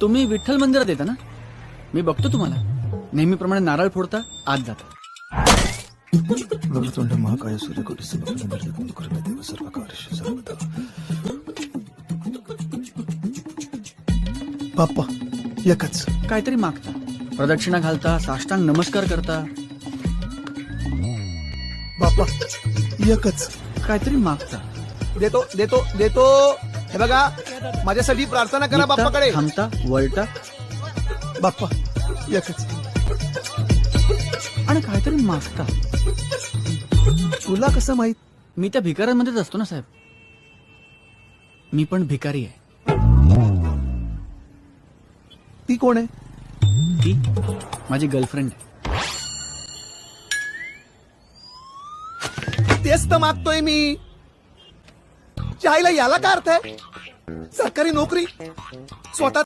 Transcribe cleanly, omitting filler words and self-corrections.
तुम्ही विठ्ठल मंदिरात येता ना? मी बघतो तुम्हाला. नेहमीप्रमाणे नारळ फोडता, आत जाता. वक्रतुंड महाकाय सूर्यकोटी समप्रभ देव सर्व कार्येषु सर्वदा. बाप्पा एकच. काहीतरी मागता, प्रदक्षिणा घालता, साष्टांग नमस्कार करता. बाप्पा एकच. काहीतरी मागता. देतो देतो देतो. हे बघा, माझ्यासाठी प्रार्थना करा निघता, बाप्पाकडे. थांबता, वळता बाप्पा एकच. आणि काहीतरी मागता. तुला कसं माहित? मी त्या भिकाऱ्यांमध्येच असतो ना साहेब. मी पण भिकारी आहे. ती कोण आहे? ती माझी गर्लफ्रेंड आहे. तेच तर मागतोय मी. चायला याला काय अर्थ आहे? सरकारी नोकरी, स्वतः